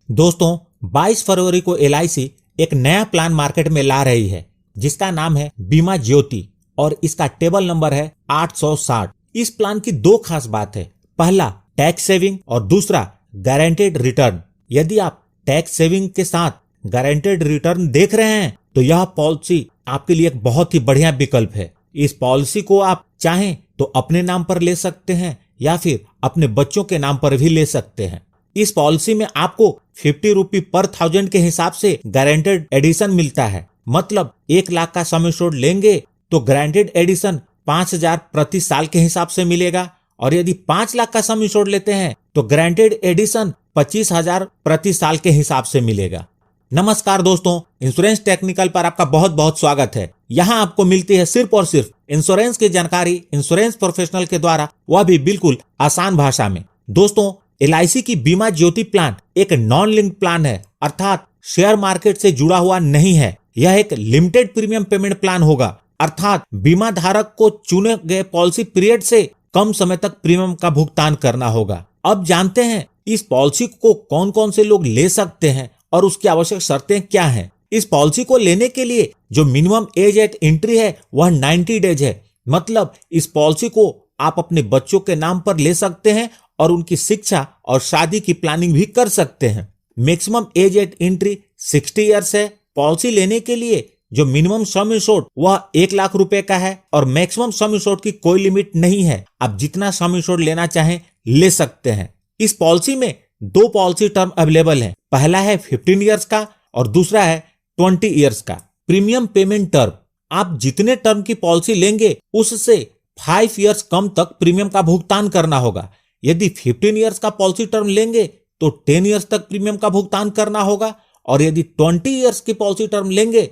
दोस्तों 22 फरवरी को LIC एक नया प्लान मार्केट में ला रही है जिसका नाम है बीमा ज्योति और इसका टेबल नंबर है 860। इस प्लान की दो खास बात है। पहला टैक्स सेविंग और दूसरा गारंटेड रिटर्न। यदि आप टैक्स सेविंग के साथ गारंटेड रिटर्न देख रहे हैं तो यह पॉलिसी आपके लिए एक बहुत ही बढ़िया विकल्प है। इस पॉलिसी को आप चाहें तो अपने नाम पर ले सकते हैं या फिर अपने बच्चों के नाम पर भी ले सकते हैं। इस पॉलिसी में आपको 50 रुपये पर 1000 के हिसाब से गारंटेड एडिशन मिलता है। मतलब 1 लाख का सम एश्योर्ड लेंगे तो गारंटेड एडिशन 5000 प्रति साल के हिसाब से मिलेगा और यदि 5 लाख का सम एश्योर्ड लेते हैं तो गारंटेड एडिशन 25,000 प्रति साल के हिसाब से मिलेगा। नमस्कार दोस्तों, इंश्योरेंस टेक्निकल पर आपका बहुत बहुत स्वागत है। यहाँ आपको मिलती है सिर्फ और सिर्फ इंश्योरेंस की जानकारी इंश्योरेंस प्रोफेशनल के द्वारा, वह भी बिल्कुल आसान भाषा में। दोस्तों LIC की बीमा ज्योति प्लान एक नॉन लिंक्ड प्लान है, अर्थात शेयर मार्केट से जुड़ा हुआ नहीं है। यह एक लिमिटेड प्रीमियम पेमेंट प्लान होगा, अर्थात बीमा धारक को चुने गए पॉलिसी पीरियड से कम समय तक प्रीमियम का भुगतान करना होगा। अब जानते हैं इस पॉलिसी को कौन कौन से लोग ले सकते हैं और उसकी आवश्यक शर्तें क्या हैं। इस पॉलिसी को लेने के लिए जो मिनिमम एज एट एंट्री है वह 90 डेज है। मतलब इस पॉलिसी को आप अपने बच्चों के नाम पर ले सकते हैं और उनकी शिक्षा और शादी की प्लानिंग भी कर सकते हैं। Maximum age eight entry 60 years है। पॉलिसी लेने के लिए जो मिनिमम सम एश्योर्ड वह 1 लाख रुपए का है और मैक्सिमम सम एश्योर्ड की कोई लिमिट नहीं है। आप जितना सम एश्योर्ड लेना चाहें ले सकते हैं। इस पॉलिसी में 2 पॉलिसी टर्म अवेलेबल है। पहला है 15 इयर्स का और दूसरा है 20 इयर्स का। प्रीमियम पेमेंट टर्म, आप जितने टर्म की पॉलिसी लेंगे उससे 5 इयर्स कम तक प्रीमियम का भुगतान करना होगा। यदि 15 इयर्स का पॉलिसी टर्म लेंगे तो 10 इयर्स तक प्रीमियम का भुगतान करना होगा और यदि 20 इयर्स की पॉलिसी टर्म लेंगे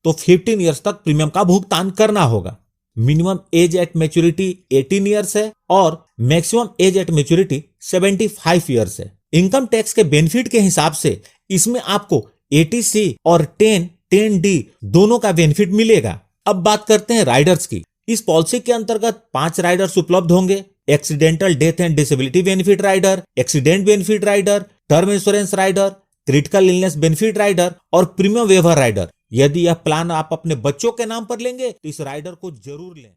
तो 15 इयर्स तक प्रीमियम का भुगतान करना होगा। Minimum age at maturity 18 years है और maximum age at maturity 75 years है। इनकम टैक्स के बेनिफिट के हिसाब से इसमें आपको 80C और 10D दोनों का बेनिफिट मिलेगा। अब बात करते हैं राइडर्स की। इस पॉलिसी के अंतर्गत 5 राइडर्स उपलब्ध होंगे। Accidental death and disability benefit rider, accident benefit rider, term insurance rider, critical illness benefit rider और प्रीमियम वेवर राइडर। यदि यह प्लान आप अपने बच्चों के नाम पर लेंगे तो इस राइडर को जरूर लें।